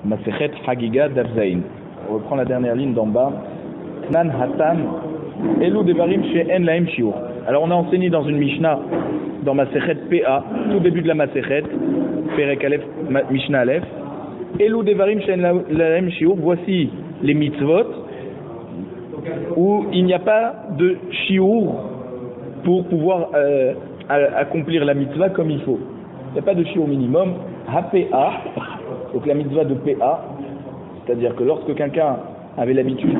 Masechet Hagiga Davzain. On reprend la dernière ligne d'en bas. Knan Hatan Elu Devarim She'en Lahem Shiur. Alors on a enseigné dans une Mishnah, dans Masechet PA, tout début de la Masechet, Perek Aleph, Mishnah Aleph. Elu Devarim She'en Lahem Shiur. Voici les mitzvot où il n'y a pas de shiur pour pouvoir accomplir la mitzvah comme il faut. Il n'y a pas de shiur minimum. HPA, donc la mitzvah de PA, c'est-à-dire que lorsque quelqu'un avait l'habitude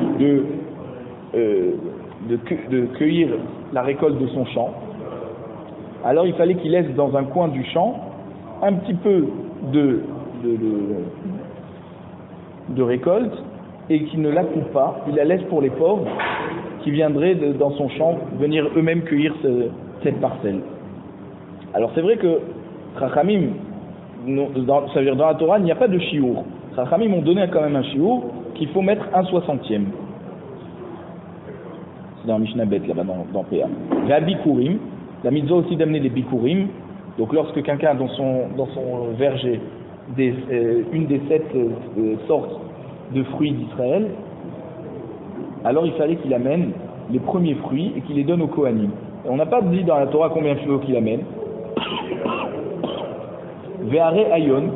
de cueillir la récolte de son champ, alors il fallait qu'il laisse dans un coin du champ un petit peu de récolte et qu'il ne la coupe pas, il la laisse pour les pauvres qui viendraient dans son champ venir eux-mêmes cueillir cette parcelle. Alors c'est vrai que Chachamim, ça veut dire dans la Torah, il n'y a pas de shiur. Chachamim ont donné quand même un shiur qu'il faut mettre 1/60. C'est dans Mishnah Bet là-bas dans PA. La bikurim, la mitzvah aussi d'amener des bikurim. Donc lorsque quelqu'un a dans son verger une des 7 sortes de fruits d'Israël, alors il fallait qu'il amène les premiers fruits et qu'il les donne aux Kohanim. Et on n'a pas dit dans la Torah combien il faut qu'il amène. Ve'are ayon.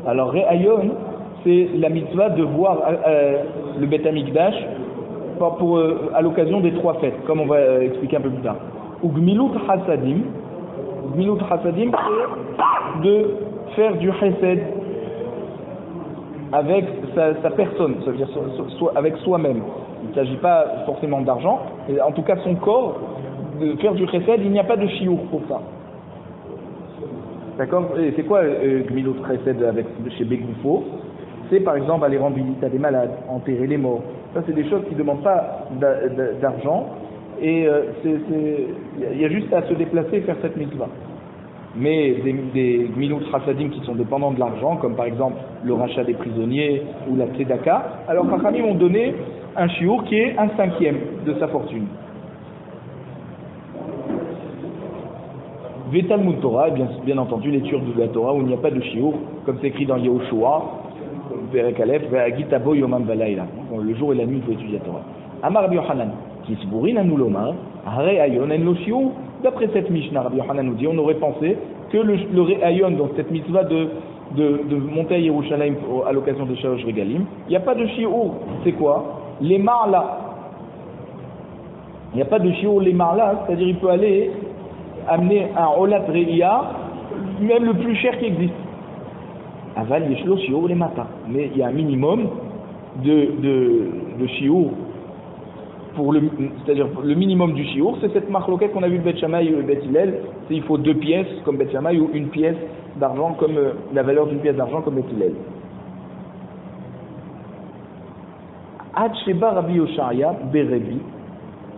Alors Re'ayon, c'est la mitzvah de voir le Beth Amikdash à l'occasion des 3 fêtes, comme on va expliquer un peu plus tard. Ou Gmilut Hasadim. Gmilut Hasadim, c'est de faire du chesed avec sa personne, ça veut dire avec soi-même. Il ne s'agit pas forcément d'argent, mais en tout cas son corps, de faire du chesed, il n'y a pas de shiur pour ça. D'accord? Et c'est quoi Gmilut Chesed chez Begoufo? C'est par exemple aller rendre visite à des malades, enterrer les morts. Ça, c'est des choses qui ne demandent pas d'argent, et il y a juste à se déplacer et faire cette mitzvah. Mais des Gmilut Chasadim qui sont dépendants de l'argent, comme par exemple le rachat des prisonniers ou la tzedaka, alors Chachamim ont donné un shiur qui est 1/5 de sa fortune. Talmud Torah, bien entendu l'étude de la Torah où il n'y a pas de shiur, comme c'est écrit dans Yehoshua, Perek Aleph, Ve'agitabo Yomam Valayla. Le jour et la nuit, il faut étudier la Torah. Amar Rabbi Yochanan, qui se bourrine à nous l'omar, Hare Ayon en lo shiur. D'après cette Mishnah, Rabbi Yochanan nous dit, on aurait pensé que le Re'ayon, donc cette mitzvah de monter à Yerushalayim à l'occasion de Shalosh Regalim, il n'y a pas de shiur. C'est quoi? Les marla. Il n'y a pas de shiur les marla, c'est-à-dire il peut aller amener un olat re'ia, même le plus cher qui existe. Aval yeshlo shiur les mata. Mais il y a un minimum de shiur. C'est-à-dire le minimum du shiur, c'est cette marloquette qu'on a vu le Bet Shammai ou le Bet Hillel, c'est il faut 2 pièces comme Bet Shammai ou 1 pièce d'argent comme la valeur d'une pièce d'argent comme Bet Hillel. Ad Sheba Rabbi Yoshaya Berevi.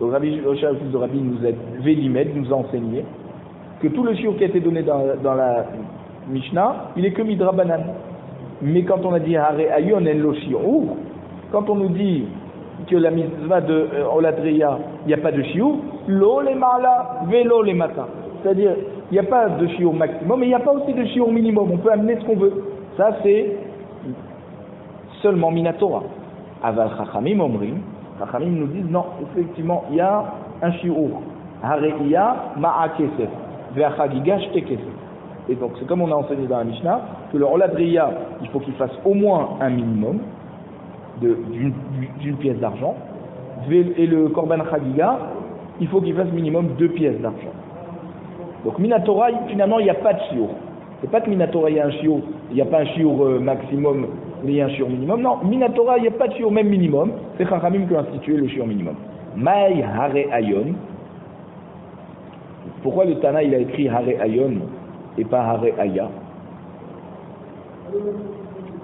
Donc Rabbi Yoshaya, le fils de Rabbi, nous a enseigné que tout le shiur qui a été donné dans la Mishnah, il est que midrabanan. Mais quand on a dit Hare Ayon en lo shiur, quand on nous dit que la mitzvah de Oladriya, il n'y a pas de shiur, lo les mala, velo les mata. C'est-à-dire, il n'y a pas de shiur maximum, mais il n'y a pas aussi de shiur minimum. On peut amener ce qu'on veut. Ça, c'est seulement minatora. Aval Chachamim Omrim, Chachamim nous disent non, effectivement, il y a un shiur. Hareya ma'a kesef, ve'achagiga shte kesef. Et donc, c'est comme on a enseigné dans la Mishnah, que le Oladriya, il faut qu'il fasse au moins un minimum d'une pièce d'argent, et le Korban Chagiga, il faut qu'il fasse minimum 2 pièces d'argent. Donc Minatora, finalement, il n'y a pas de shiur. C'est pas que Minatora, il y a un shiur, il n'y a pas un shiur maximum, mais il y a un shiur minimum. Non, Minatora, il n'y a pas de shiur même minimum. C'est Chachamim qui a institué le shiur minimum. Maï Hare Ayon. Pourquoi le Tana, il a écrit Hare Ayon et pas Hare Aya?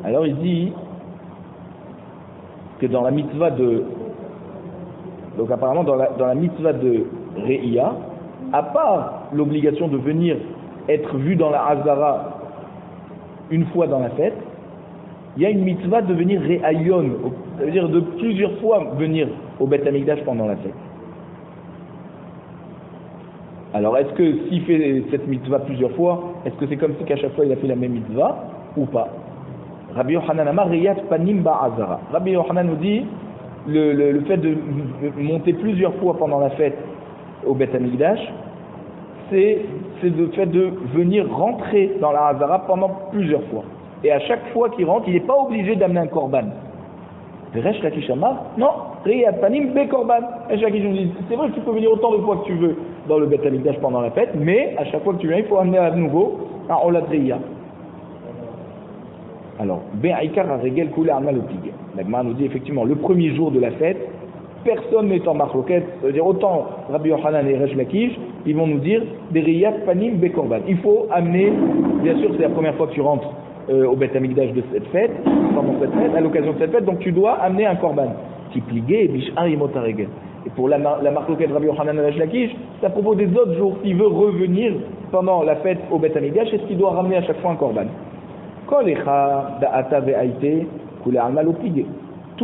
Alors il dit que dans la mitzvah donc apparemment dans la mitzvah de Re'ia, à part l'obligation de venir être vu dans la Hazara une fois dans la fête, il y a une mitzvah de venir Re'ayon, ça veut dire de plusieurs fois venir au Beth Amikdash pendant la fête. Alors est-ce que s'il fait cette mitzvah plusieurs fois, est-ce que c'est comme si qu'à chaque fois il a fait la même mitzvah ou pas? Rabbi Yochanan Amar Riyat Panim Ba'azara. Rabbi Yochanan nous dit le fait de monter plusieurs fois pendant la fête au Beth Amikdash, c'est le fait de venir rentrer dans la Hazara pendant plusieurs fois. Et à chaque fois qu'il rentre, il n'est pas obligé d'amener un korban. Resh Lakish Amar, non, Riyat Panim Be Korban. Resh Lakish nous dit, c'est vrai que tu peux venir autant de fois que tu veux dans le Beth Amikdash pendant la fête, mais à chaque fois que tu viens, il faut amener à nouveau un Olad Riya. Alors, Be'aikar a régel koulé amal opig. La Gemara nous dit effectivement, le premier jour de la fête, personne n'est en marloquette, ça veut dire autant Rabbi Yochanan et Resh Lakish, ils vont nous dire des riyat panim bekorban. Il faut amener, bien sûr c'est la première fois que tu rentres au Beth Amikdash de cette fête, pendant cette fête, à l'occasion de cette fête, donc tu dois amener un korban. Tipligé et bish'ar imot haregel. Et pour la marloquette Rabbi Yochanan et Resh Lakish, c'est à propos des autres jours, s'il veut revenir pendant la fête au Beth Amikdash, est-ce qu'il doit ramener à chaque fois un korban? Tout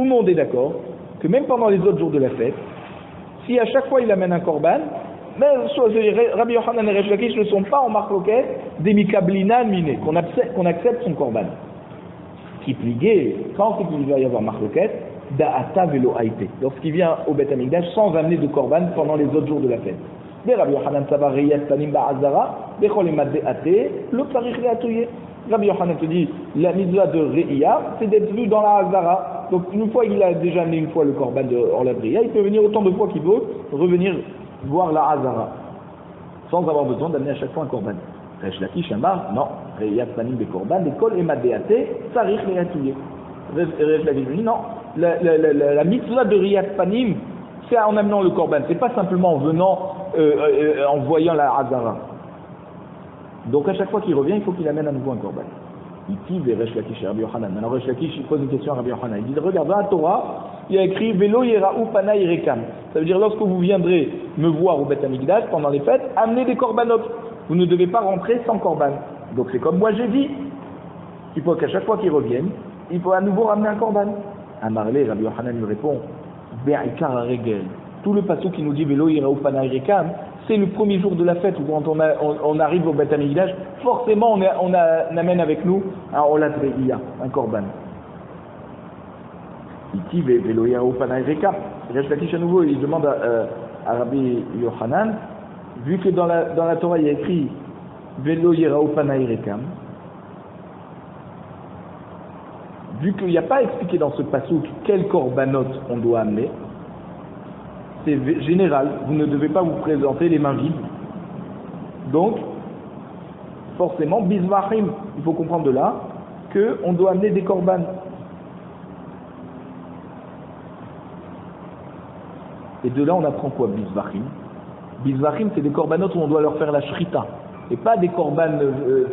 le monde est d'accord que même pendant les autres jours de la fête, si à chaque fois il amène un korban, mais Rabbi Yochanan et Resh Lakish ne sont pas en marloquette des mikablina miné, qu'on accepte son korban. Qui pliguait, quand c'est qu'il va y avoir marloquette, da'ata velo haïté, lorsqu'il vient au Beth Amikdash sans amener de korban pendant les autres jours de la fête. Des Rabbi Yochanan savar riyat panim ba'azara, des cholemat de'ate, le tarich re'atouye. Rabbi Yochanan te dit, la mitzvah de Re'iyah, c'est d'être vu dans la Hazara. Donc une fois il a déjà amené une fois le korban de Olad Riya, il peut venir autant de fois qu'il veut, revenir voir la Hazara, sans avoir besoin d'amener à chaque fois un korban. Resh Lakish Amar, non, Re'iyat panim be korban, l'école est madéaté, sarich re'atouye. Resh Lakish dit, non, la mitzvah de Riyat panim, c'est en amenant le korban, c'est pas simplement en venant, en voyant la Hazara. Donc à chaque fois qu'il revient, il faut qu'il amène à nouveau un korban. Il dit vers Resh Lakish et Rabbi Yochanan. Alors Resh Lakish il pose une question à Rabbi Yochanan. Il dit, regarde, dans la Torah, il y a écrit Velo Yera'u Panay Rekam. Ça veut dire lorsque vous viendrez me voir au Beth Amikdash pendant les fêtes, amenez des korbanot. Vous ne devez pas rentrer sans korban. Donc c'est comme moi j'ai dit. Il faut qu'à chaque fois qu'il revienne, il faut à nouveau ramener un korban. Amarle, Rabbi Yochanan lui répond, Be'aikar Regel. Tout le passage qui nous dit Velo Yera'u Panay Rekam, c'est le premier jour de la fête où quand on arrive au Beth Amikdash, forcément on amène avec nous un Olad Riya, un korban. Ici, Velo Yera'u Panay Rekam. Resh Lakish à nouveau, il demande à Rabbi Yochanan, vu que dans la Torah il y a écrit Velo Yera'u Panay Rekam, vu qu'il n'y a pas expliqué dans ce passouk quel korbanot on doit amener, c'est général, vous ne devez pas vous présenter les mains vides. Donc, forcément, bizvachim, il faut comprendre de là qu'on doit amener des korban. Et de là, on apprend quoi, bizvachim? Bizvachim, c'est des korbanot où on doit leur faire la shrita. Et pas des korban,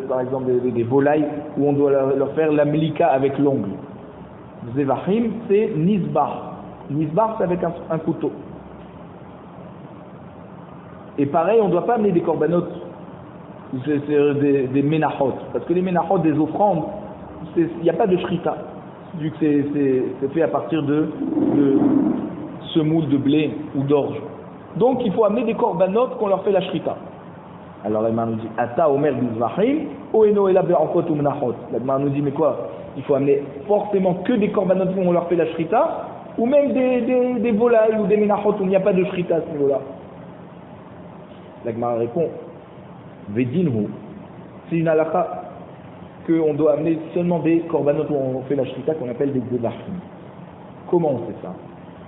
par exemple des volailles, où on doit leur faire la mlika avec l'ongle. Zevachim, c'est nisbar. Nisbar, c'est avec un couteau. Et pareil, on ne doit pas amener des korbanot, des menachot, parce que les menachot des offrandes, il n'y a pas de shrita, vu que c'est fait à partir de semoule de blé ou d'orge. Donc il faut amener des korbanot qu'on leur fait la shrita. Alors la Gemara nous dit, Ata omer bizvachim, oeno ela be'anchot ou menachot. La Gemara nous dit, mais quoi? Il faut amener forcément que des korbanot où on leur fait la shrita, ou même des volailles ou des menachot où il n'y a pas de shrita à ce niveau-là. La Gemara répond, Vedinhu, c'est une halakha qu'on doit amener seulement des korbanot où on fait la shrita qu'on appelle des zevachim. Comment on fait ça?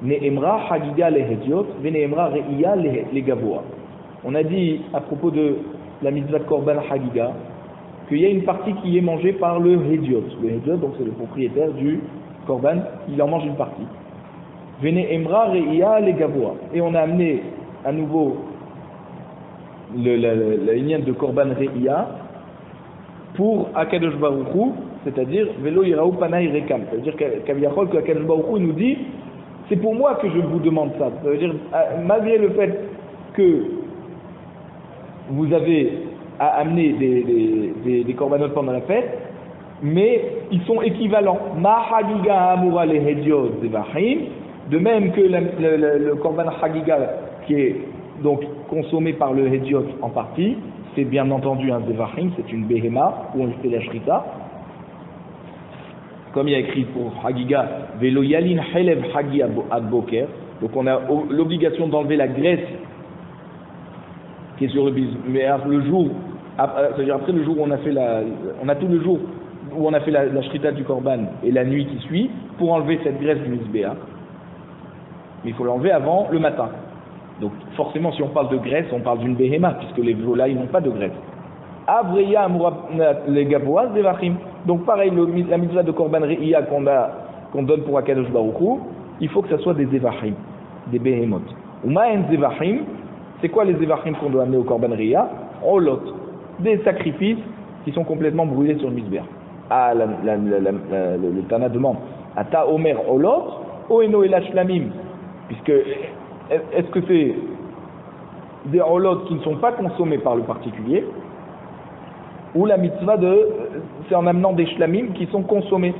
Ne'emra hagiga lehediot, ve'ne'emra re'iya legavoa. On a dit à propos de la mitzvah de korban hagiga qu'il y a une partie qui est mangée par le hediot. Le hediot, donc c'est le propriétaire du korban, il en mange une partie. Ve'ne'emra re'iya legavoa. Et on a amené à nouveau la lignette de Korban Re'iyah pour Akadosh Baruch Hu, c'est-à-dire Velo Yera'u Panay Rekam. C'est-à-dire qu'Akadosh Baruch Hu nous dit, c'est pour moi que je vous demande ça. Ça veut dire, malgré le fait que vous avez à amener des korbanot pendant la fête, mais ils sont équivalents. Ma Hagiga Amura Lehediot Zevachim, de même que le korban Hagiga qui est donc consommé par le hediot en partie, c'est bien entendu un zevachim, c'est une behema où on fait la shrita. comme il y a écrit pour Hagiga, Velo Yalin Helev Hagi ad Boker, donc on a l'obligation d'enlever la graisse qui est sur le Mizbeach le jour, c'est-à-dire après le jour où on a fait on a tout le jour où on a fait la shrita du korban et la nuit qui suit pour enlever cette graisse du Mizbeach. Mais il faut l'enlever avant le matin. Donc forcément, si on parle de graisse, on parle d'une béhéma, puisque les volailles n'ont pas de graisse. Avreya Amura les Gavoas Zevachim. Donc pareil, la mitzvah de Korban Re'iyah qu'on donne pour Akadosh Baruch Hu, il faut que ça soit des Zevachim, des béhémotes. Umaen Zevachim, c'est quoi les Zevachim qu'on doit amener au Korban Re'iyah? Olot, des sacrifices qui sont complètement brûlés sur le Mizbeach. Ah, le Tana demande, Ata Omer Olot, Oeno Ela Shlamim, puisque est-ce que c'est des Olot qui ne sont pas consommés par le particulier, ou la mitzvah c'est en amenant des shlamim qui sont consommés.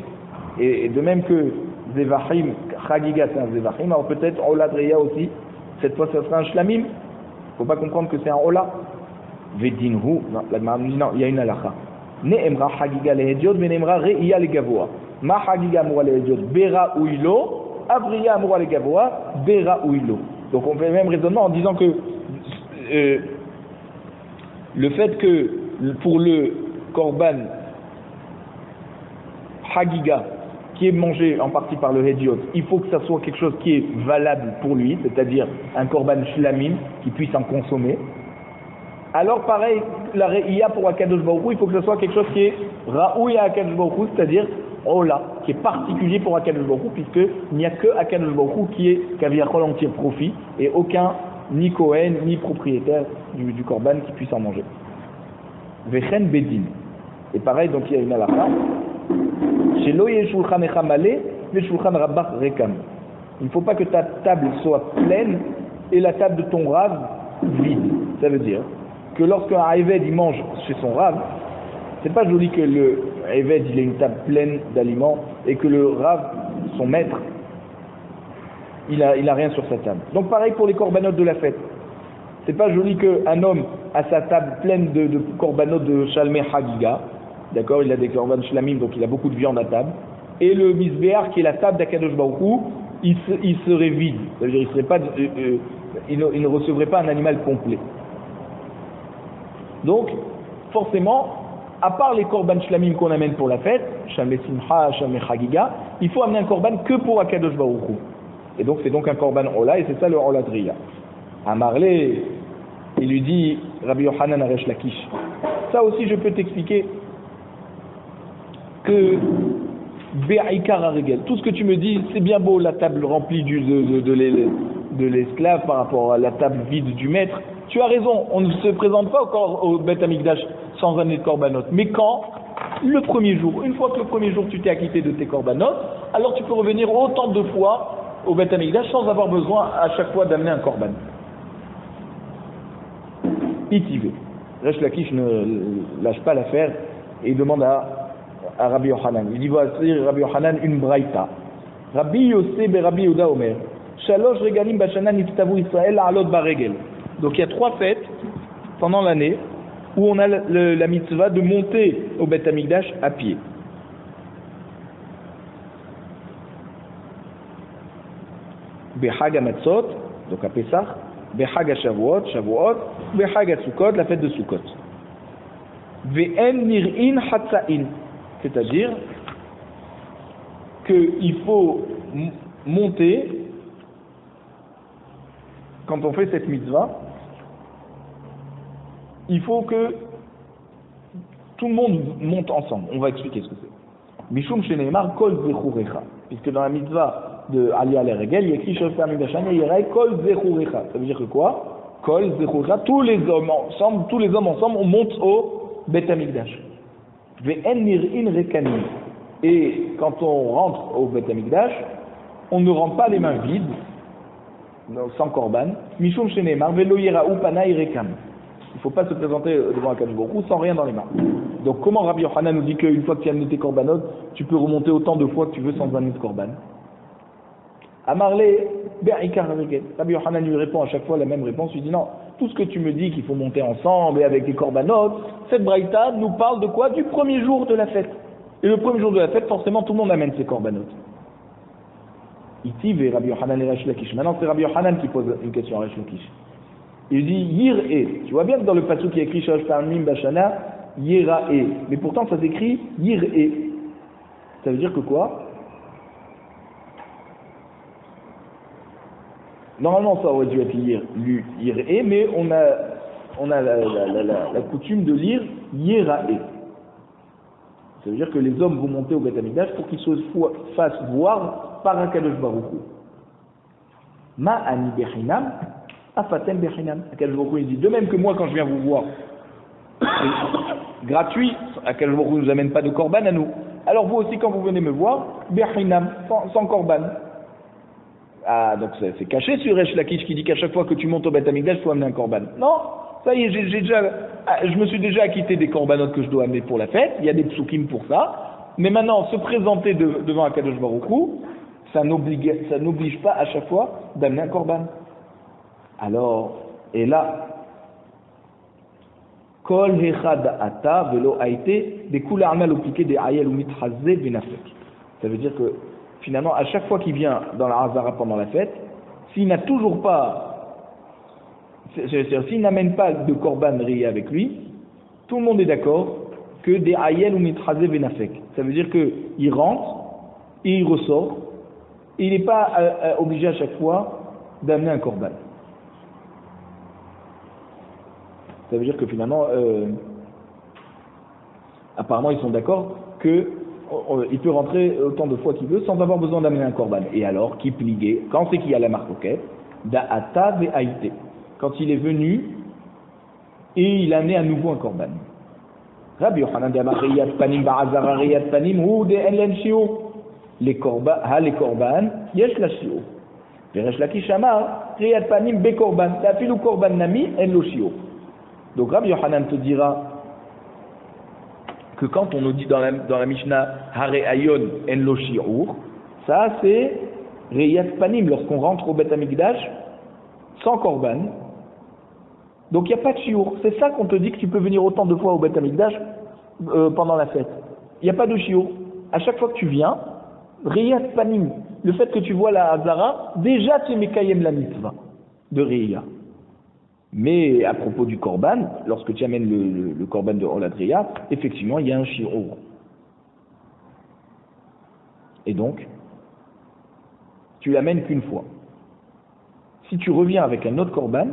Et de même que Zevachim, Chagiga c'est un Zevachim, alors peut-être Olad Reya aussi, cette fois ça sera un shlamim. Il ne faut pas comprendre que c'est un Ola. Vedinhu, non, il y a une halakha. Ne'emra Chagiga lehediot, ve'ne'emra Reya legavoa. Ma Chagiga amura lehediot, bera uilo, avriya amura legavoa, bera uilo. Donc on fait le même raisonnement en disant que le fait que pour le korban hagiga qui est mangé en partie par le hédiot, il faut que ça soit quelque chose qui est valable pour lui, c'est-à-dire un korban shlamim qui puisse en consommer. Alors pareil, la re'iyah pour Akadosh Baruch Hu, il faut que ce soit quelque chose qui est raoui à Akadosh Baruch Hu, c'est-à-dire ola, qui est particulier pour Akadosh Baruch Hu, puisqu'il n'y a que Akadosh Baruch Hu qui est kaviachol en tire profit, et aucun ni Kohen ni propriétaire du korban qui puisse en manger. Vechen bedin. Et pareil, donc il y a une halakha. Chez loye shulchan echamale, ve shulchan rabbach rekam. Il ne faut pas que ta table soit pleine et la table de ton rave vide. Ça veut dire que lorsqu'un Eved il mange chez son rave, c'est pas joli que le Eved il ait une table pleine d'aliments et que le rave, son maître, il a rien sur sa table. Donc pareil pour les korbanot de la fête. C'est pas joli qu'un homme a sa table pleine de korbanot de Shalmei Hagiga, d'accord, il a des korban shlamim, donc il a beaucoup de viande à table, et le Mizbeach qui est la table d'Akadosh Baruch Hu, il serait vide, c'est-à-dire il ne recevrait pas un animal complet. Donc, forcément, à part les korban shlamim qu'on amène pour la fête, Shalmei Simcha, Shalmei Hagiga, il faut amener un korban que pour Akadosh Baruch Hu. Et donc c'est donc un korban Ola, et c'est ça le Ola Driya. À Marley, il lui dit, Rabbi Yochanan Aresh Lakish, ça aussi je peux t'expliquer que Be'aikar Aregel, tout ce que tu me dis, c'est bien beau la table remplie de l'esclave par rapport à la table vide du maître. Tu as raison, on ne se présente pas encore au Beth Amikdash sans amener de korbanot. Mais quand? Le premier jour. Une fois que le premier jour tu t'es acquitté de tes korbanot, alors tu peux revenir autant de fois au Beth Amikdash sans avoir besoin à chaque fois d'amener un korban. Itivé. Resh Lakish ne lâche pas l'affaire et il demande à Rabbi Yochanan. Il dit voici Rabbi Yochanan une braïta. Rabbi Yosef be Rabbi Yehuda Omer. Shalosh regalim bashana niftavu Israël alot baregel. Donc il y a 3 fêtes pendant l'année où on a la mitzvah de monter au Beth Amikdash à pied. Behag HaMatzot, donc à Pessah, Behag HaShavuot, Behag HaSukkot, la fête de Sukkot. Ve'en nir'in hatza'in, c'est-à-dire qu'il faut monter, quand on fait cette mitzvah, il faut que tout le monde monte ensemble. On va expliquer ce que c'est. Mishum sheneimar kol zechurecha, puisque dans la mitzvah de Aliyah Leregel, il y a écrit Shofar Midashani Yerai Kol Zechurecha. Ça veut dire que quoi? Kol Zechurecha, tous les hommes ensemble, on monte au Beth Amikdash. Ve'en nir'in rekanim. Et quand on rentre au Beth Amikdash, on ne rentre pas les mains vides, sans korban. Mishum sheneimar velo yira'u panai rekam. Il ne faut pas se présenter devant Akadosh Baruch Hu sans rien dans les mains. Donc comment Rabbi Yochanan nous dit qu'une fois que tu as amené tes korbanot, tu peux remonter autant de fois que tu veux sans amener de korban? Amarle, Be'aikar Aregel. Rabbi Yochanan lui répond à chaque fois la même réponse. Il dit non, tout ce que tu me dis qu'il faut monter ensemble et avec des korbanot, cette braïta nous parle de quoi? Du premier jour de la fête. Et le premier jour de la fête, forcément, tout le monde amène ses korbanot. Itiv et Rabbi Yochanan et Resh Lakish. Maintenant, c'est Rabbi Yochanan qui pose une question à Resh Lakish. Il dit Yir'e. Tu vois bien que dans le passage qui est écrit Shalosh Pa'amim Bashana, Yira'e. Mais pourtant, ça s'écrit Yir'e. Ça veut dire que quoi? Normalement, ça aurait dû être Yir'e, mais on a la coutume de lire Yira'e. Ça veut dire que les hommes vont monter au Beth Amikdash pour qu'ils se fassent voir par Akadosh Baruch Hu. Ma ani bechinam, afatem bechinam. Akadosh Baruch Hu, il dit, de même que moi quand je viens vous voir, gratuit, Akadosh Baruch Hu ne nous amène pas de korban à nous. Alors vous aussi quand vous venez me voir, bechinam, sans korban. Ah, donc c'est caché sur Resh Lakish qui dit qu'à chaque fois que tu montes au Beth Amikdash, tu dois amener un korban. Non, ça y est, je me suis déjà acquitté des corbanotes que je dois amener pour la fête. Il y a des psukim pour ça. Mais maintenant, se présenter devant Akadosh Baruch Hu, ça n'oblige pas à chaque fois d'amener un korban. Alors, et là, Kol hechad ata velo aite des kula amal opliqué des ayel ou mitrazé benafek. Ça veut dire que finalement, à chaque fois qu'il vient dans la Hazara pendant la fête, s'il n'a toujours pas, c'est-à-dire s'il n'amène pas de korban rié avec lui, tout le monde est d'accord que des ayel ou mitrazé benafek. Ça veut dire qu'il rentre et il ressort, et il n'est pas obligé à chaque fois d'amener un korban. Ça veut dire que finalement, apparemment, ils sont d'accord qu'il peut rentrer autant de fois qu'il veut sans avoir besoin d'amener un korban. Et alors, qui pliguait, quand c'est qu'il y a la marcoquette, da'ata ve'aïté. Quand il est venu et il a amené à nouveau un korban. Rabbi Yochanan d'Amar riyat panim ba'azara riyat panim hu de'en len shiur. Les korban, yesh la shiur. Veresh Lakish amar riyat panim be korban. La filu korban nami en lo shiur. Donc Rabbi Yochanan te dira que quand on nous dit dans la Mishnah Hare Ayon en lo shiur, ça c'est Reyat Panim lorsqu'on rentre au Beth Amikdash sans korban. Donc il n'y a pas de shiur. C'est ça qu'on te dit que tu peux venir autant de fois au Beth Amikdash pendant la fête. Il n'y a pas de shiur. À chaque fois que tu viens, Reyat Panim, le fait que tu vois la Hazara, déjà tu es Mekayem la mitzvah de Reya. Mais à propos du korban, lorsque tu amènes le korban de Oladriya, effectivement, il y a un shiur. Et donc, tu l'amènes qu'une fois. Si tu reviens avec un autre korban,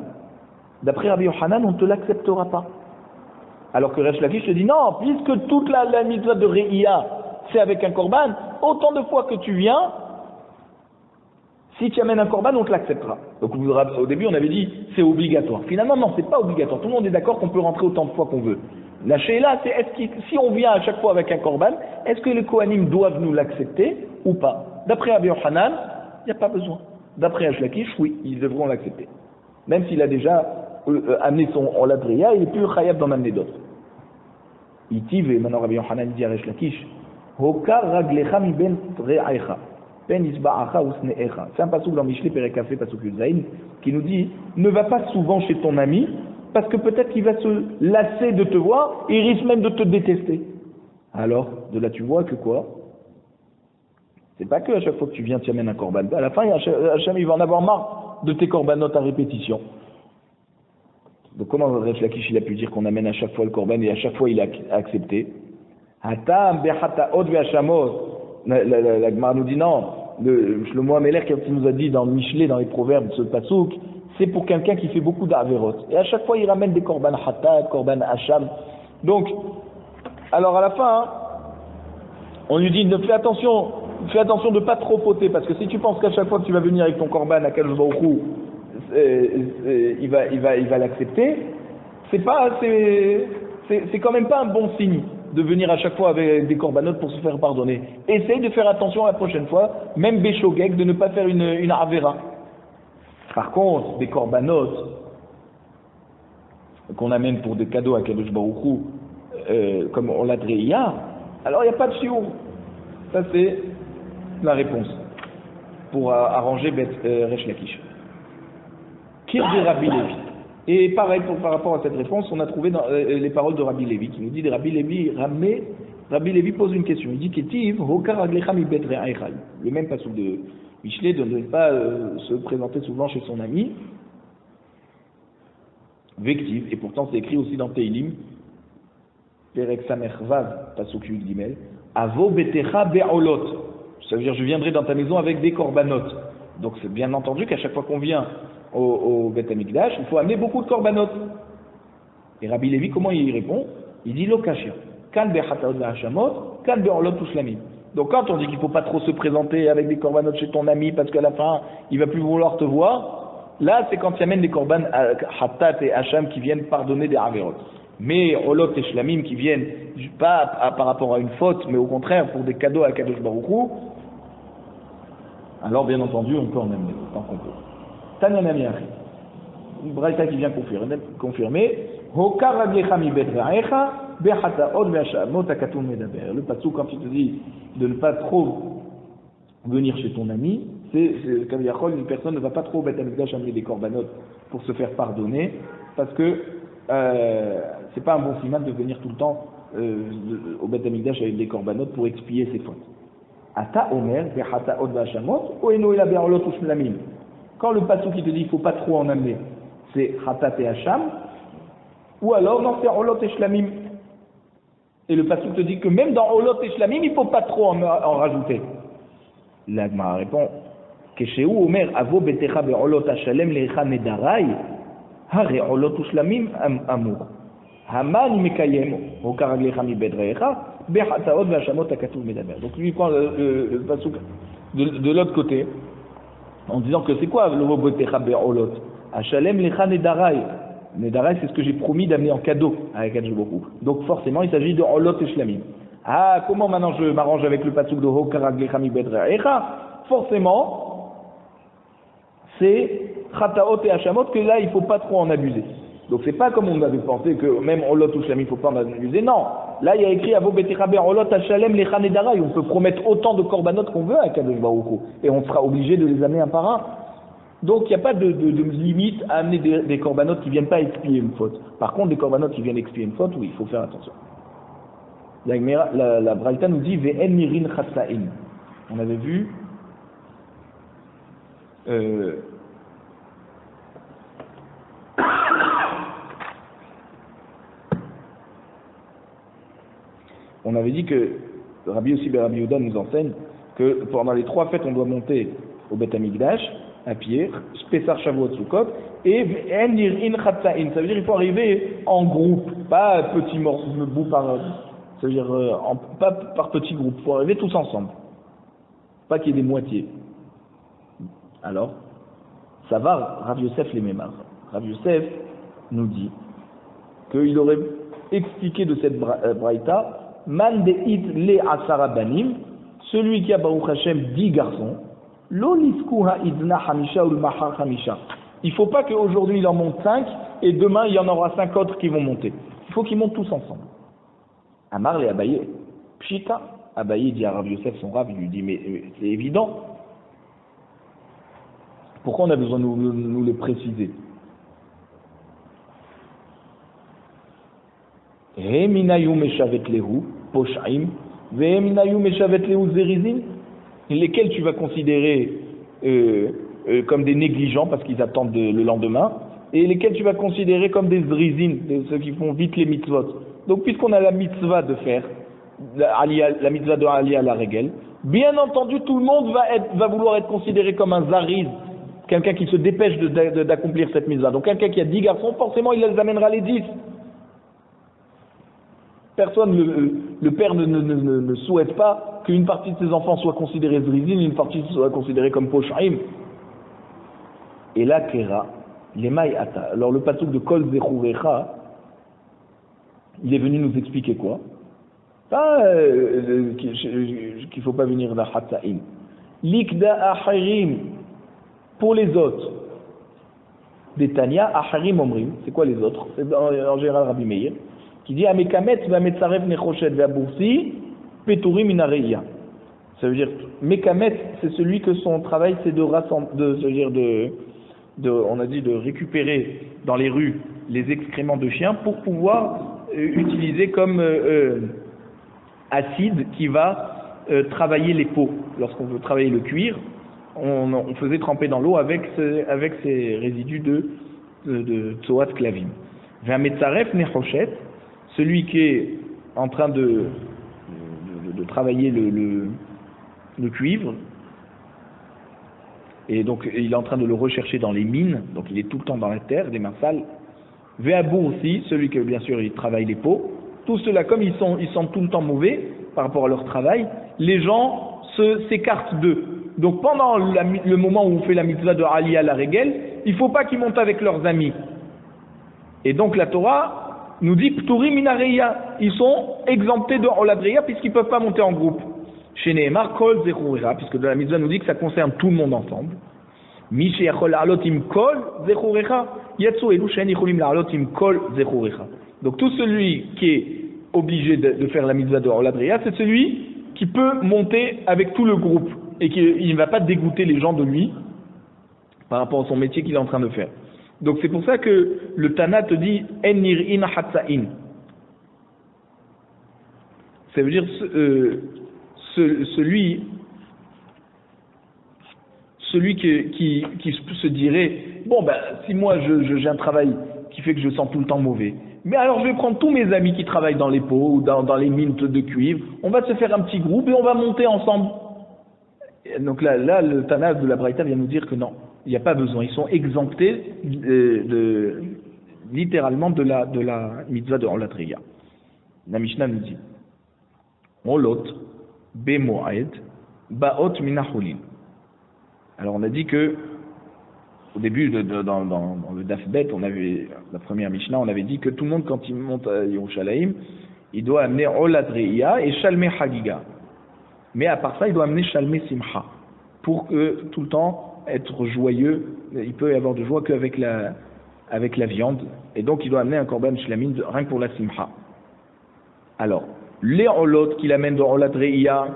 d'après Rabbi Yochanan, on ne te l'acceptera pas. Alors que Resh Lakish te dit non, puisque toute la mitzvah de Re'iyah, c'est avec un korban, autant de fois que tu viens, si tu amènes un korban, on te l'acceptera. Donc au début, on avait dit c'est obligatoire. Finalement, non, c'est pas obligatoire. Tout le monde est d'accord qu'on peut rentrer autant de fois qu'on veut. La Sheila, c'est si on vient à chaque fois avec un korban, est-ce que les Kohanim doivent nous l'accepter ou pas? D'après Rabbi Yochanan, il n'y a pas besoin. D'après Resh Lakish, oui, ils devront l'accepter. Même s'il a déjà amené son Oladriya, il est plus khayab d'en amener d'autres. Itiv, et maintenant Rabbi Yochanan dit à Resh Lakish, Hokar raglecha mi ben re'aecha. C'est un passouk dans Mishlei Perekafé, passouk Yudzaïn, qui nous dit ne va pas souvent chez ton ami parce que peut-être qu'il va se lasser de te voir et il risque même de te détester. Alors, de là tu vois que quoi? C'est pas que à chaque fois que tu viens tu amènes un korban. À la fin, Hachem il va en avoir marre de tes korbanotes à répétition. Donc comment Resh Lakish il a pu dire qu'on amène à chaque fois le korban et à chaque fois il a accepté? Hatam behata od ve'ashamot. La Gemara nous dit non, le Shlomo Ameler qui nous a dit dans Mishlei, dans les proverbes, ce pasouk, c'est pour quelqu'un qui fait beaucoup d'Averot. Et à chaque fois, il ramène des korban hatat, korban hacham. Donc, alors à la fin, on lui dit, fais attention de ne pas trop fauter, parce que si tu penses qu'à chaque fois que tu vas venir avec ton korban à Kadosh Baruch Hu, il va l'accepter, c'est quand même pas un bon signe de venir à chaque fois avec des corbanotes pour se faire pardonner. Essaye de faire attention la prochaine fois, même Béchogek, de ne pas faire une avera. Par contre, des corbanotes qu'on amène pour des cadeaux à Kadosh Baruch Hu, comme on l'a dit hier, alors il n'y a pas de shiur. Ça c'est la réponse pour arranger Resh Lakish. Kir de Rabbi Levi. Et pareil, par rapport à cette réponse, on a trouvé dans les paroles de Rabbi Levi, qui nous dit de Rabbi Levi, Ramé Rabbi Lévi pose une question. Il dit Ketiv, Hokar Aglecha mi bet re'aïcha. Le même passage de Michelet de ne pas se présenter souvent chez son ami. Vective, et pourtant c'est écrit aussi dans Teilim, Perek Samer Vav, Pasuk Yud Gimel, Avo betecha be'olot. Ça veut dire je viendrai dans ta maison avec des korbanot. Donc c'est bien entendu qu'à chaque fois qu'on vient au Beth Amikdash, il faut amener beaucoup de korbanot. Et Rabbi Lévi, comment il y répond? Il dit Lokashia. Kan be'chataot ve'hashamot, kan be'olot ushlamim. Donc quand on dit qu'il ne faut pas trop se présenter avec des korbanot chez ton ami parce qu'à la fin il va plus vouloir te voir, là c'est quand tu amènes des korban hatat et hasham qui viennent pardonner des averot. Mais olot et shlamim qui viennent pas par rapport à une faute, mais au contraire pour des cadeaux à Kadosh Baruch Hu, alors bien entendu on peut en amener tant qu'on peut. Tanya Miari, une braïta qui vient confirmer Hokar Aglecha mi bet re'aïcha be'chataot ve'hashamot hakatum medaber. Le pasuk quand il te dit de ne pas trop venir chez ton ami, c'est comme Yachol, une personne ne va pas trop au Beth Amikdash amener des korbanot pour se faire pardonner, parce que c'est pas un bon siman de venir tout le temps au Beth Amikdash avec des korbanot pour expier ses fautes. Ata omer ve'chataot ve'hashamot ou eno ela be'olot ushlamim. Quand le pasuk qui te dit il faut pas trop en amener, c'est hatat et hasham, ou alors non c'est olot et shlamim. Et le pasuk te dit que même dans olot et shlamim il faut pas trop en rajouter. La Gemara répond Keshehu omer avo betecha be'olot hashalem lecha nedarai hare olot ushlamim amur haman mekayem hokar aglecha mi bedrecha bechataot ve'hashamot hakatuv medaber. Donc lui il prend le pasuk de l'autre côté en disant que c'est quoi le mot betecha be'olot hashalem lecha nedarai. Nedarai c'est ce que j'ai promis d'amener en cadeau avec Kadosh Baruch Hu. Donc forcément il s'agit de olot et shlamim. Ah, comment maintenant je m'arrange avec le pasuk de Hokar Aglecha mi bet re'aïcha? Forcément, c'est Chataot et Hashamot que là il ne faut pas trop en abuser. Donc c'est pas comme on avait pensé que même Olot ou Shlamim il ne faut pas en abuser. Non, là il y a écrit Avo betecha be'olot hashalem lecha nedarai. On peut promettre autant de korbanot qu'on veut à Kadosh Baruch Hu et on sera obligé de les amener un par un. Donc il n'y a pas de limite à amener des korbanot qui ne viennent pas expier une faute. Par contre des korbanot qui viennent expier une faute, oui, il faut faire attention. La Braïta nous dit Ve'en mirin chatsa'in. On avait vu on avait dit que Rabbi Yossi ben Rabbi Yehuda nous enseigne que pendant les 3 fêtes on doit monter au Beth Amikdash à pied, Pesach, Shavuot, Sukkot, et Ve'en mirin chatsa'in. Ça veut dire qu'il faut arriver en groupe, pas petit bout par. Ça veut dire pas par petits groupes, il faut arriver tous ensemble. Pas qu'il y ait des moitiés. Alors, ça va, Rav Yosef les Mémar. Rav Yosef nous dit qu'il aurait expliqué de cette braïta Man de'it le asara banim, celui qui a Baruch Hashem 10 garçons, lo nisku ha'idna hamisha ou mahar hamisha. Il ne faut pas qu'aujourd'hui il en monte 5 et demain il y en aura 5 autres qui vont monter. Il faut qu'ils montent tous ensemble. Amar le Abaye, Pshita, Abaye dit à Rav Yosef, son Rav, il lui dit, mais c'est évident. Pourquoi on a besoin de nous le préciser? Heminayu meshavet lehu, poshaim, veheminayu meshavet lehu zerizin, lesquels tu vas considérer comme des négligents parce qu'ils attendent le lendemain, et lesquels tu vas considérer comme des zrizin, ceux qui font vite les mitzvot. Donc, puisqu'on a la mitzvah de faire, la mitzvah de Aliyah à la règle, bien entendu, tout le monde va vouloir être considéré comme un zariz, quelqu'un qui se dépêche d'accomplir cette mitzvah. Donc, quelqu'un qui a 10 garçons, forcément, il les amènera les 10. Personne, le père ne souhaite pas qu'une partie de ses enfants soit considérée zrizin, une partie soit considérée comme poshaim. Et là, Kera, les ata. Alors, le pasuk de Kol Zechurecha, il est venu nous expliquer quoi? Qu'il ne faut pas venir d'un hatsa'in. Likda aharim, pour les autres. Des Tanya, aharim omrim, c'est quoi les autres? C'est en général Rabbi Meir, qui dit Amekamet va metzarev nechoshet va boursi, peturim inareya. Ça veut dire, Mekamet, c'est celui que son travail c'est de rassembler, on a dit de récupérer dans les rues les excréments de chiens pour pouvoir utiliser comme acide qui va travailler les peaux. Lorsqu'on veut travailler le cuir, on faisait tremper dans l'eau avec ces résidus de tzoat klavim. Ve'ametzaref nechoshet, celui qui est en train de travailler le cuivre, et donc il est en train de le rechercher dans les mines, donc il est tout le temps dans la terre, des marsales. Ve'abou aussi, celui que bien sûr il travaille les peaux. Tout cela, comme ils sont tout le temps mauvais par rapport à leur travail, les gens s'écartent d'eux. Donc pendant le moment où on fait la mitzvah de Aliyah la Regel, il ne faut pas qu'ils montent avec leurs amis. Et donc la Torah nous dit Pturim minareya, ils sont exemptés de Oladreya puisqu'ils ne peuvent pas monter en groupe. Chez Nehemar Kol Zechurera, puisque la mitzvah nous dit que ça concerne tout le monde ensemble. Mishe Yachol La'alot im Kol Zechurera, Yatsu Elu She'en Yicholim La'alot im Kol Zechurera. Donc tout celui qui est obligé de faire la mitzvah de Oladreya, c'est celui qui peut monter avec tout le groupe et qu'il ne va pas dégoûter les gens de lui par rapport à son métier qu'il est en train de faire. Donc c'est pour ça que le Tana te dit En nir'in hatza'in. Ça veut dire celui qui se dirait bon ben si moi j'ai un travail qui fait que je sens tout le temps mauvais, mais alors je vais prendre tous mes amis qui travaillent dans les pots ou dans les mines de cuivre, on va se faire un petit groupe et on va monter ensemble. Et donc là le Tana de la Braïta vient nous dire que non, il n'y a pas besoin, ils sont exemptés littéralement de la mitzvah de Oladreya. La Mishnah nous dit Olot bemoed baot minachulin. Alors on a dit que au début dans le Daf Bet, on avait la première Mishnah, on avait dit que tout le monde quand il monte à Yerushalayim, il doit amener Oladreya et Shalmei Hagiga. Mais à part ça, il doit amener Shalmei Simcha pour que tout le temps être joyeux. Il peut y avoir de joie qu'avec la viande, et donc il doit amener un korban shlamim rien que pour la simcha. Alors les olot qu'il amène de Oladreya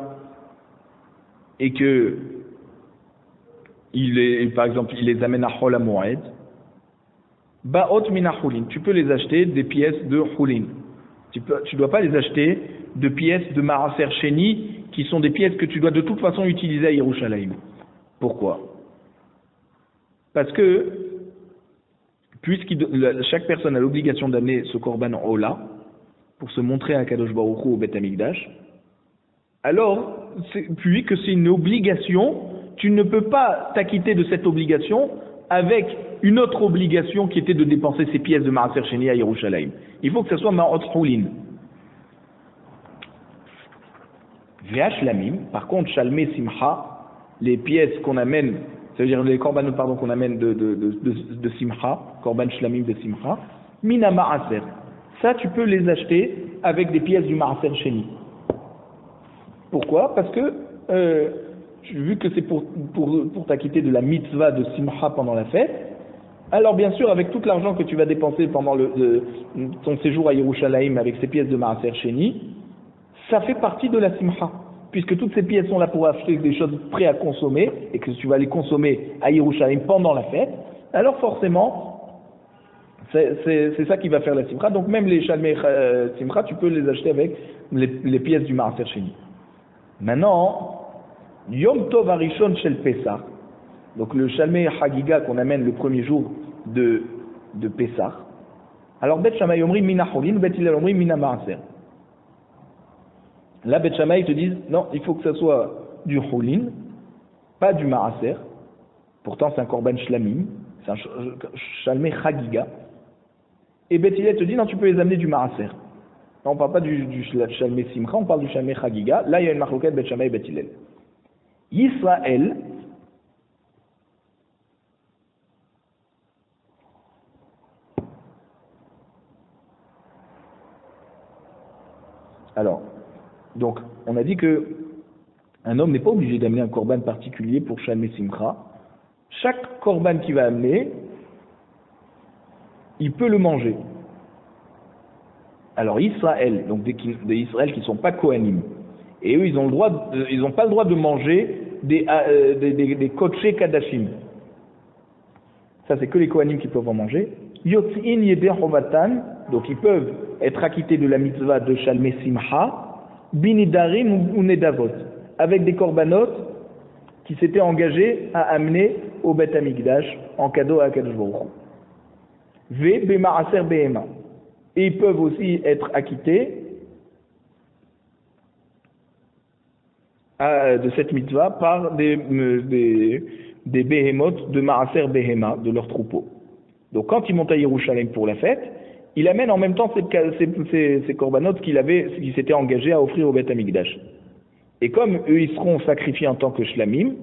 et que par exemple il les amène à Chol HaMoed, Ba'ot min Chulin, tu peux les acheter des pièces de Chulin. Tu dois pas les acheter de pièces de Maaser Sheni qui sont des pièces que tu dois de toute façon utiliser à Yerushalayim. Pourquoi? Parce que chaque personne a l'obligation d'amener ce korban Ola pour se montrer à Kadosh Baruch Hu au Beth Amikdash, alors puis que c'est une obligation, tu ne peux pas t'acquitter de cette obligation avec une autre obligation qui était de dépenser ces pièces de Maaser Sheni à Yerushalayim. Il faut que ce soit Ma'ot Chulin. V'ach Lamim, par contre, Shalmei Simcha, les pièces qu'on amène, ça veut dire les korbanot qu'on amène de Simcha, korban Shlamim de Simcha, Mina Ma'aser. Ça, tu peux les acheter avec des pièces du Maaser Sheni. Pourquoi? Parce que vu que c'est pour t'acquitter de la mitzvah de Simcha pendant la fête, alors bien sûr avec tout l'argent que tu vas dépenser pendant ton séjour à Yerushalayim avec ces pièces de Maaser Sheni, ça fait partie de la Simcha, puisque toutes ces pièces sont là pour acheter des choses prêtes à consommer et que tu vas les consommer à Yerushalayim pendant la fête, alors forcément c'est ça qui va faire la Simcha. Donc même les Shalmei Simcha, tu peux les acheter avec les pièces du Maaser Sheni. Maintenant, Yom Tov Arishon Shel Pesach, donc le Shalmei Hagiga qu'on amène le premier jour de Pesach. Alors Bet Shammai Omri Mina Chulin, Bet Hillel Omri Mina Maaser. Là Bet Shammai te disent non, il faut que ça soit du Chulin, pas du Maaser. Pourtant c'est un korban shlamim, c'est un Shalmei Hagiga. Et Bet Hillel te dit non, tu peux les amener du Maaser. On ne parle pas du Shalmei Simcha, on parle du Shalmei Hagiga. Là il y a une marloquette Bet Shammai et Bet Hillel. Yisraël, alors, donc, on a dit que un homme n'est pas obligé d'amener un korban particulier pour Shalmei Simcha. Chaque korban qu'il va amener, il peut le manger. Alors Israël, donc des Israël qui ne sont pas Kohanim, et eux ils n'ont pas le droit de manger des kodesh kadashim. Ça c'est que les Kohanim qui peuvent en manger. Yotzin yeder hovatan, donc ils peuvent être acquittés de la mitzvah de Shalmei Simcha, binidarim ou nedavot, avec des korbanot qui s'étaient engagés à amener au Beth Amikdash en cadeau à Akadosh Baruch Hu. Ve bema'aser behema. Et ils peuvent aussi être acquittés de cette mitzvah par des behemoth de Ma'aser Behema, de leurs troupeaux. Donc quand ils montent à Yerushalem pour la fête, il amène en même temps ces corbanotes qu'il s'était engagé à offrir au Beth Amikdash. Et comme eux ils seront sacrifiés en tant que shlamim,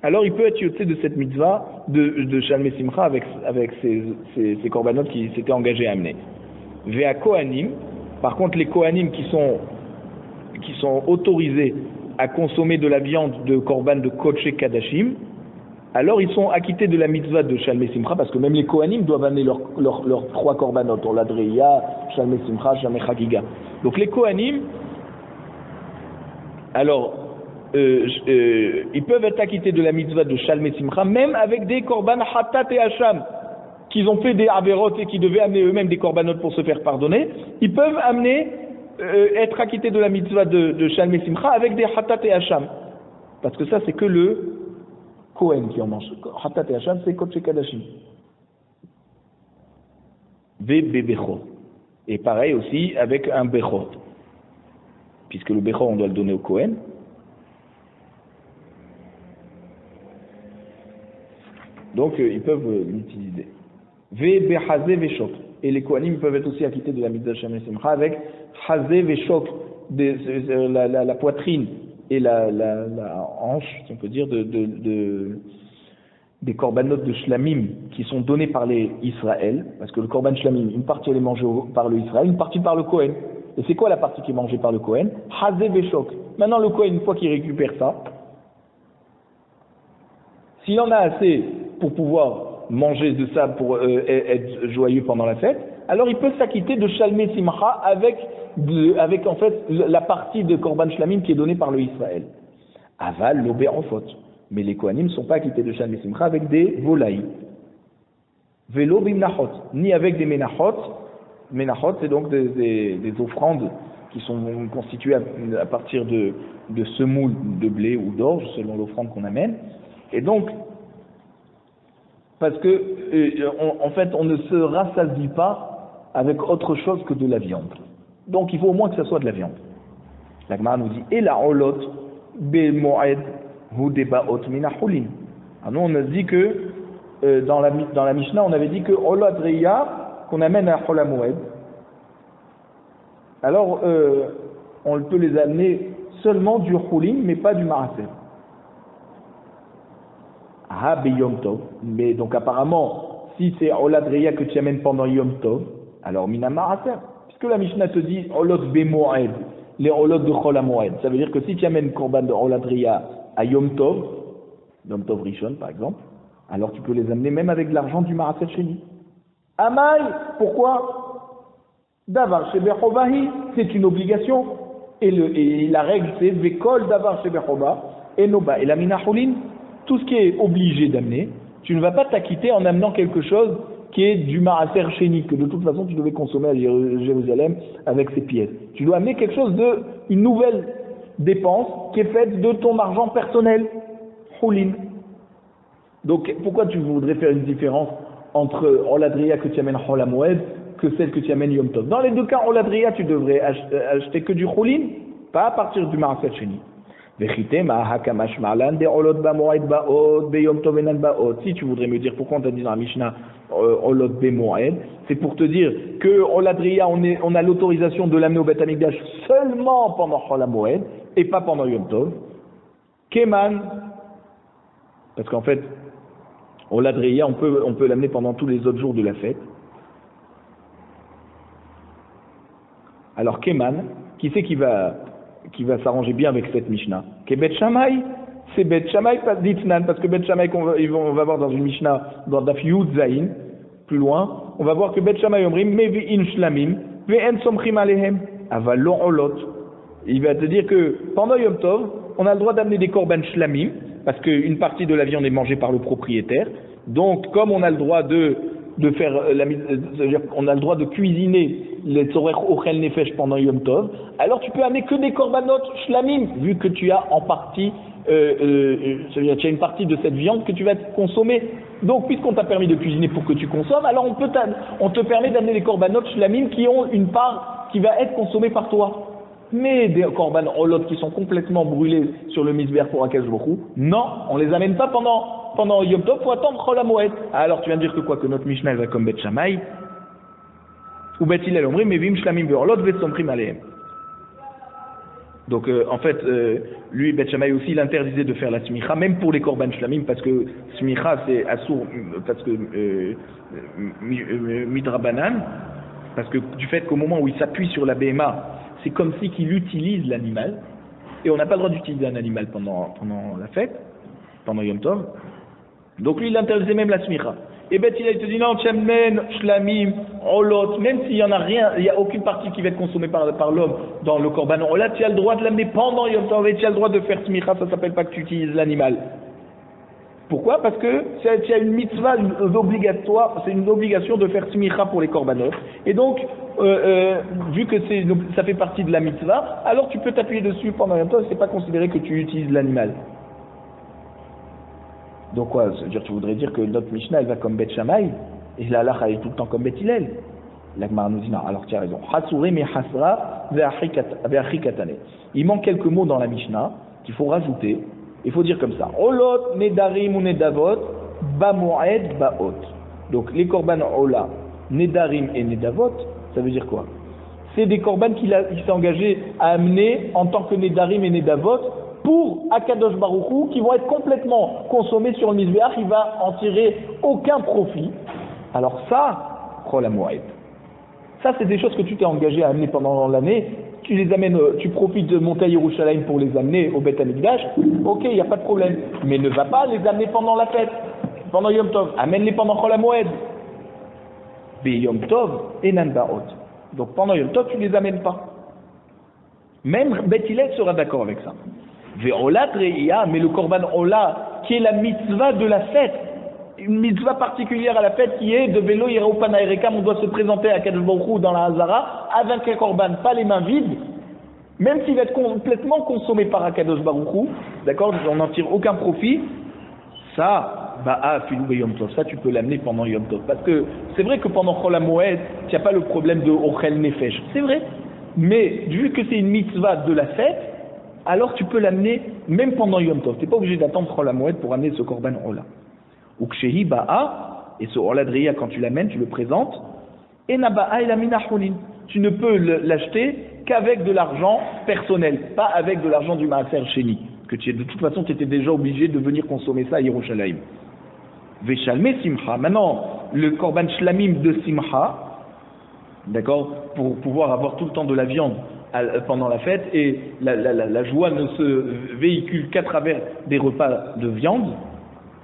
alors il peut être yotzé de cette mitzvah de Shalmei Simcha avec ces corbanotes qui s'étaient engagés à amener. Vea Kohanim, par contre les Kohanim qui sont autorisés à consommer de la viande de korban de Kodesh Kadashim, alors ils sont acquittés de la mitzvah de Shalmei Simcha, parce que même les Kohanim doivent amener leurs 3 korbanot, Oladreya, Shalmei Simcha, Shalmei Chagiga. Donc les Kohanim, alors ils peuvent être acquittés de la mitzvah de Shalmei Simcha, même avec des korban Hatat et Hacham, qu'ils ont fait des averot et qui devaient amener eux-mêmes des korbanot pour se faire pardonner. Ils peuvent être acquittés de la mitzvah de Shalmei Simcha avec des Hatat et Hacham, parce que ça c'est que le Kohen qui en mange. Hatat et Hacham c'est Kodesh Kadashim. Bechor. Et pareil aussi avec un Bechor, puisque le Bechor on doit le donner au Kohen. Donc ils peuvent l'utiliser. Bechazé Veshok. Et les Kohanim peuvent être aussi acquittés de la mitzvah de Shalmei Simcha avec Chazé Veshok, la poitrine et la hanche, si on peut dire, des korbanot de shlamim qui sont donnés par les Israël, parce que le korban shlamim, une partie elle est mangée par le Israël, une partie par le Kohen. Et c'est quoi la partie qui est mangée par le Kohen? Chazé Veshok. Maintenant le Kohen, une fois qu'il récupère ça, s'il en a assez pour pouvoir manger de ça pour être joyeux pendant la fête, alors il peut s'acquitter de Shalmei Simcha avec en fait la partie de Korban Shlamim qui est donnée par le Israël. Aval l'obé en faute. Mais les Kohanim ne sont pas acquittés de Shalmei Simcha avec des volailles. Velo bimnachot, ni avec des menachot. Menachot, c'est donc des offrandes qui sont constituées à partir de semoule de blé ou d'orge, selon l'offrande qu'on amène. Et donc, parce que en fait on ne se rassasie pas avec autre chose que de la viande. Donc il faut au moins que ça soit de la viande. La Gemara nous dit et la olot be moed hu debaot min ahulin. Alors nous on a dit que dans la Mishnah on avait dit que olot reya qu'on amène à Chol HaMoed, alors on peut les amener seulement du chulin mais pas du maaser. Ah, be Yom Tov. Mais donc apparemment, si c'est Olad Reya que tu amènes pendant Yom Tov, alors Mina Maaser. Puisque la Mishnah te dit Olot be Moed, les Olot de Chol HaMoed. Ça veut dire que si tu amènes Korban de Olad Reya à Yom Tov Rishon par exemple, alors tu peux les amener même avec de l'argent du Maaser Sheni. Amai, pourquoi? Davar Shebechovahi, c'est une obligation. Et la règle c'est Vekol Davar Shebechova, et Noba, et la Mina Hulin. Tout ce qui est obligé d'amener, tu ne vas pas t'acquitter en amenant quelque chose qui est du maaser chéni, que de toute façon tu devais consommer à Jérusalem avec ces pièces. Tu dois amener quelque chose une nouvelle dépense qui est faite de ton argent personnel, choulin. Donc pourquoi tu voudrais faire une différence entre Oladria que tu amènes Chol HaMoed que celle que tu amènes Yom Tov? Dans les deux cas, Oladria tu devrais acheter que du choulin, pas à partir du maaser chéni. Si tu voudrais me dire pourquoi on t'a dit dans la Mishnah Olot Bemoed, c'est pour te dire que Oladria on a l'autorisation de l'amener au Beth Amikdash seulement pendant Chol HaMoed et pas pendant Yom Tov. Keman, parce qu'en fait Oladria on peut l'amener pendant tous les autres jours de la fête. Alors Keman, qui c'est qui va s'arranger bien avec cette Mishnah? Ke Bet Shammai, c'est Bet Shammai pas d'Itnan, parce que Bet Shammai on va voir dans une Mishnah dans Daf Yud Zayin, plus loin, on va voir que Bet Shammai omrim mevi'in shlamim ve'en somchim alehem aval lo olot. Il va te dire que pendant Yom Tov, on a le droit d'amener des korban shlamim, parce qu'une partie de la viande est mangée par le propriétaire. Donc comme on a le droit de faire c'est-à-dire qu'on a le droit de cuisiner les tzorech ochel nefesh pendant Yom Tov, alors tu peux amener que des korbanot shlamim, vu que tu as en partie, c'est-à-dire tu as une partie de cette viande que tu vas consommer. Donc, puisqu'on t'a permis de cuisiner pour que tu consommes, alors on te permet d'amener des korbanot shlamim qui ont une part qui va être consommée par toi. Mais des korban olot qui sont complètement brûlés sur le misber pour Akash Bokhu, non, on les amène pas pendant Yom Tov, faut attendre Chol HaMoed. Alors tu viens de dire que quoi, que notre Mishnah elle va comme Bet Shammai, ou Bet Hillel Omrim, Mevim Shlamim Be'olot Ve'Somrim Alehem. Donc en fait, lui, Bet Shammai aussi, il interdisait de faire la smicha, même pour les korban shlamim, parce que smicha c'est assour, parce que midrabanan, parce que du fait qu'au moment où il s'appuie sur la BMA, c'est comme si qu'il utilise l'animal, et on n'a pas le droit d'utiliser un animal pendant la fête, pendant Yom Tov. Donc lui, il interdisait même la smicha. Et Bet Hillel te dit non, tchamnen, shlamim, olot, même s'il y en a rien, il n'y a aucune partie qui va être consommée par l'homme dans le korban olot, tu as le droit de l'amener pendant Yom Tov et tu as le droit de faire smicha, ça s'appelle pas que tu utilises l'animal. Pourquoi? Parce que tu as une mitzvah obligatoire, c'est une obligation de faire smicha pour les korbanot. Et donc, vu que ça fait partie de la mitzvah, alors tu peux t'appuyer dessus pendant Yom Tov, c'est pas considéré que tu utilises l'animal. Donc quoi, c'est-à-dire, tu voudrais dire que notre Mishnah elle va comme Bet Shammai et la halakha elle est tout le temps comme Bet Hillel. La Gemara nous dit non, alors tu as raison. Hasuré me hasra ve'achikatane. Il manque quelques mots dans la Mishnah qu'il faut rajouter. Il faut dire comme ça. Olot, nedarim ou nedavot, bamoed, baot. Donc les korban ola, nedarim et nedavot, ça veut dire quoi? C'est des korban qu'il s'est engagé à amener en tant que nedarim et nedavot pour Akadosh Baruch Hu, qui vont être complètement consommés sur le Mizbeach, il va en tirer aucun profit. Alors ça, Chol HaMoed. Ça, c'est des choses que tu t'es engagé à amener pendant l'année. Tu les amènes, tu profites de monter à Yerushalayim pour les amener au Beth Amikdash. Ok, il n'y a pas de problème. Mais ne va pas les amener pendant la fête, pendant Yom Tov. Amène-les pendant Chol HaMoed. Be Yom Tov et Nan Baot. Donc pendant Yom Tov, tu ne les amènes pas. Même Beth Hillel sera d'accord avec ça. Ve'olat re'ia, mais le korban ola, qui est la mitzvah de la fête, une mitzvah particulière à la fête qui est de Velo Yeraupana Erekam, on doit se présenter à Kadosh Baruch Hu dans la Hazara avec un korban, pas les mains vides, même s'il va être complètement consommé par Akadosh Baruch Hu, d'accord, on n'en tire aucun profit, ça, filou Yom Tov, ça tu peux l'amener pendant Yom Tov, parce que c'est vrai que pendant Chol HaMoed, il n'y a pas le problème de Ochel Nefesh, c'est vrai, mais vu que c'est une mitzvah de la fête, alors tu peux l'amener même pendant Yom Tov. Tu n'es pas obligé d'attendre Chol HaMoed pour amener ce korban ola. Ou kshehi ba'a, et ce oladriya quand tu l'amènes, tu le présentes, et naba'a el aminachulin. Tu ne peux l'acheter qu'avec de l'argent personnel, pas avec de l'argent du maaser sheni, que de toute façon tu étais déjà obligé de venir consommer ça à Yerushalayim. Veshalme simcha. Maintenant, le korban shlamim de simcha, d'accord, pour pouvoir avoir tout le temps de la viande pendant la fête, et la joie ne se véhicule qu'à travers des repas de viande,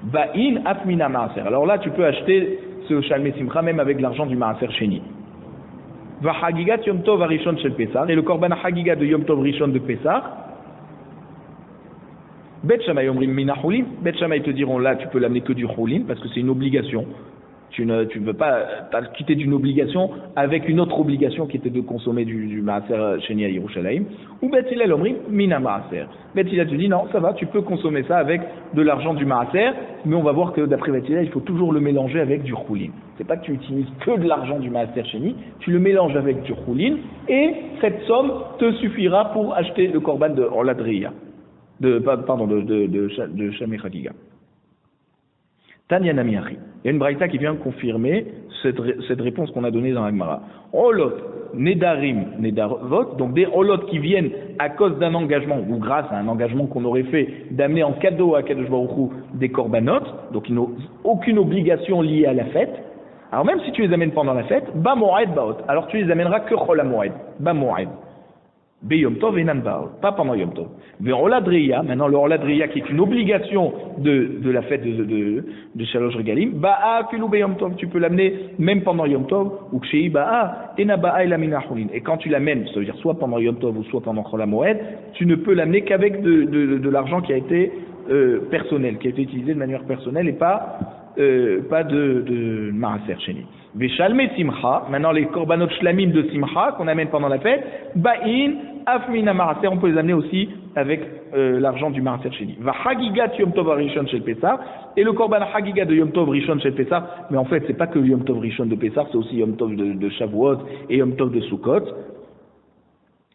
ba'in afmina maaser. Alors là, tu peux acheter ce shalmei simcha même avec l'argent du maaser sheni. Va hagigat yom tov arishon shel Pesach, et le korban hagiga de yom tov rishon de Pesach. Bet Shammai omrim mina chulin. Bet Shammai te diront là, tu peux l'amener que du chulin parce que c'est une obligation. Tu ne veux pas quitter d'une obligation avec une autre obligation qui était de consommer du maaser sheni à Yerushalayim. Ou Bet Hillel omrim mina maaser. Bet Hillel te dit non, ça va, tu peux consommer ça avec de l'argent du maaser, mais on va voir que d'après Bet Hillel, il faut toujours le mélanger avec du chulin. C'est pas que tu utilises que de l'argent du maaser sheni, tu le mélanges avec du chulin et cette somme te suffira pour acheter le korban de oladriya, de Shamei Chagiga. Tanya Namiachi. Il y a une braïta qui vient confirmer cette réponse qu'on a donnée dans la Gemara. Olot, nedarim, nedarvot, donc des olot qui viennent à cause d'un engagement, ou grâce à un engagement qu'on aurait fait d'amener en cadeau à Kadosh Baruch Hu des korbanot, donc ils n'ont aucune obligation liée à la fête. Alors même si tu les amènes pendant la fête, ba moed baot, alors tu les amèneras que chol hamoed, ba moed. Be Yom Tov et Nan Baot, pas pendant Yom Tov. Ve Oladriya, maintenant le Oladriya qui est une obligation de la fête de Shalosh Regalim, Ba'a Filou Be Yom Tov, tu peux l'amener même pendant Yom Tov, ou Kshei Ba'a, Ena Ba'a et Lamina Chulin. Et quand tu l'amènes, ça veut dire soit pendant Yom Tov ou soit pendant Chol HaMoed, tu ne peux l'amener qu'avec de l'argent qui a été personnel, qui a été utilisé de manière personnelle et pas de Maaser Sheni. Veshalme Simcha, maintenant les korbanot shlamim de Simcha qu'on amène pendant la fête, Ba'in, Afmina Maaser, on peut les amener aussi avec l'argent du Maaser Sheni. Va Hagigat Yom Tov Rishon Shel Pesach, et le korban Hagigat de Yom Tov Rishon Shel Pesach, mais en fait c'est pas que Yom Tov Rishon de Pesach, c'est aussi Yom Tov de Shavuot et Yom Tov de Sukkot.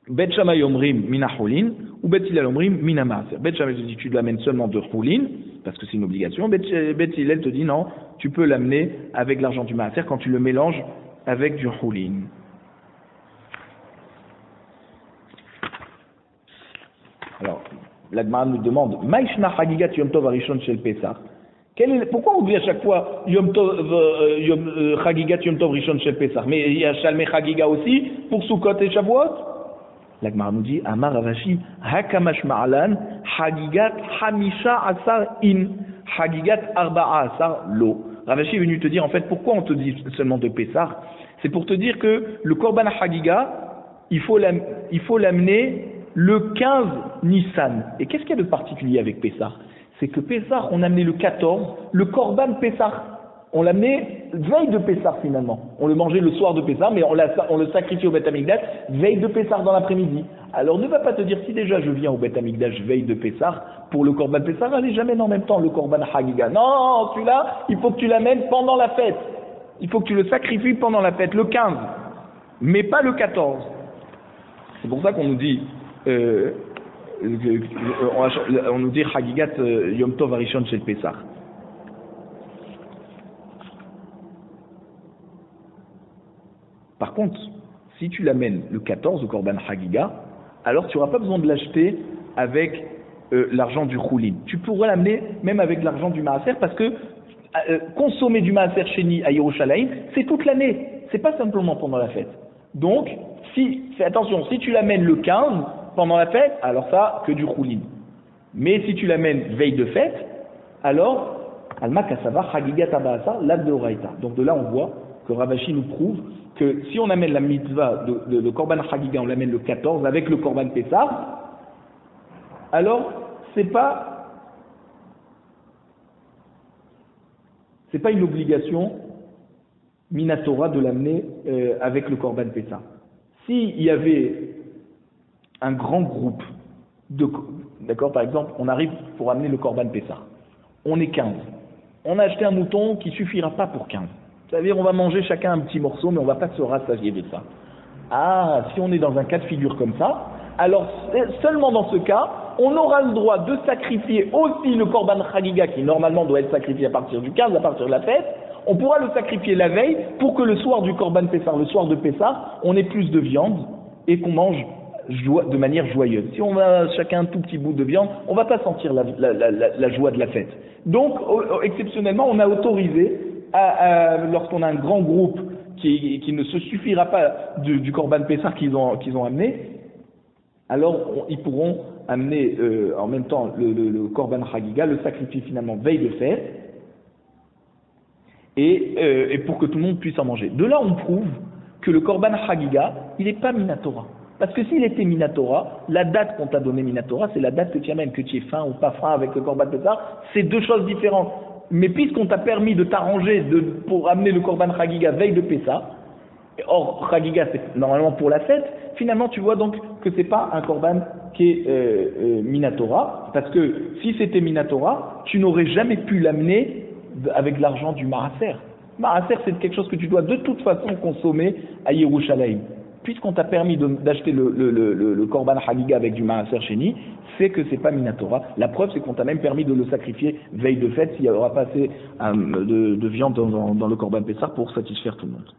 Bet Shammai Omrim Mina Choulin, ou Bet Hillel Omrim Mina Maaser. Bet Shammai te dit tu l'amènes seulement de Choulin, parce que c'est une obligation. Bet Hillel te dit non, tu peux l'amener avec l'argent du Maaser quand tu le mélanges avec du Choulin. Alors, la Gemara nous demande Maïshna Chagigat Yom Tov Arishon Shel Pesach. Pourquoi on dit à chaque fois Chagigat Yom Tov Rishon Shel Pesach? Mais il y a Shalmei Chagiga aussi pour Sukkot et Shavuot. La Gemara nous dit Amar Ravashi Hakamash Ma'alan Chagigat Hamisha Asar In Chagigat Arba'a Asar Lo. Ravashi est venu te dire en fait pourquoi on te dit seulement de Pesach. C'est pour te dire que le Korban Chagiga il faut l'amener le 15 Nissan. Et qu'est-ce qu'il y a de particulier avec Pesach? C'est que Pesach, on amenait le 14, le Korban Pesach. On l'amenait veille de Pesach finalement. On le mangeait le soir de Pesach, mais on le sacrifiait au Beth Amikdash veille de Pesach dans l'après-midi. Alors ne va pas te dire, si déjà je viens au Beth Amikdash veille de Pesach, pour le Korban Pesach, allez jamais en même temps le Korban Hagiga. Non, celui-là, il faut que tu l'amènes pendant la fête. Il faut que tu le sacrifies pendant la fête, le 15, mais pas le 14. C'est pour ça qu'on nous dit... on nous dit Chagigat Yom Tov Arishon Shel Pesach. Par contre, si tu l'amènes le 14 au Korban Chagiga, alors tu n'auras pas besoin de l'acheter avec l'argent du Choulin. Tu pourras l'amener même avec l'argent du Maaser parce que consommer du Maaser Sheni à Yerushalayim, c'est toute l'année. C'est pas simplement pendant la fête. Donc, fais attention, si tu l'amènes le 15 pendant la fête, alors ça, que du Choulin. Mais si tu l'amènes veille de fête, alors, Alma Kassava, Chagigat Abasa, l'Ad de Oraïta. Donc de là, on voit que Ravashi nous prouve que si on amène la mitzvah de Korban Chagiga, on l'amène le 14 avec le Korban Pessah, alors c'est pas une obligation Minatora de l'amener avec le Korban Pessah. S'il y avait un grand groupe d'accord, par exemple, on arrive pour amener le Korban Pessah. On est 15. On a acheté un mouton qui suffira pas pour 15. C'est-à-dire, on va manger chacun un petit morceau, mais on va pas se rassasier de ça. Ah, si on est dans un cas de figure comme ça, alors seulement dans ce cas, on aura le droit de sacrifier aussi le Korban Chagiga, qui normalement doit être sacrifié à partir du 15, à partir de la fête. On pourra le sacrifier la veille pour que le soir du Korban Pessah, le soir de Pessah, on ait plus de viande et qu'on mange de manière joyeuse. Si on a chacun un tout petit bout de viande, on ne va pas sentir la joie de la fête. Donc, exceptionnellement, on a autorisé, lorsqu'on a un grand groupe qui ne se suffira pas du Korban Pessah qu'ils ont amené, alors ils pourront amener en même temps le Korban Chagiga, le sacrifier finalement veille de fête, et pour que tout le monde puisse en manger. De là, on prouve que le Korban Chagiga, il n'est pas Minatora. Parce que s'il était Minatora, la date qu'on t'a donnée Minatora, c'est la date que tu amènes, que tu es faim ou pas faim avec le Korban Pessah, c'est deux choses différentes. Mais puisqu'on t'a permis de t'arranger pour amener le Korban Chagiga veille de Pessah, or Chagiga c'est normalement pour la fête, finalement tu vois donc que c'est pas un Korban qui est Minatora, parce que si c'était Minatora, tu n'aurais jamais pu l'amener avec l'argent du Maaser. Maaser c'est quelque chose que tu dois de toute façon consommer à Yerushalayim. Puisqu'on t'a permis d'acheter le Korban Chagiga avec du Maaser Sheni, c'est que c'est pas Minatora. La preuve, c'est qu'on t'a même permis de le sacrifier veille de fête s'il n'y aura pas assez de viande dans le Korban Pessah pour satisfaire tout le monde.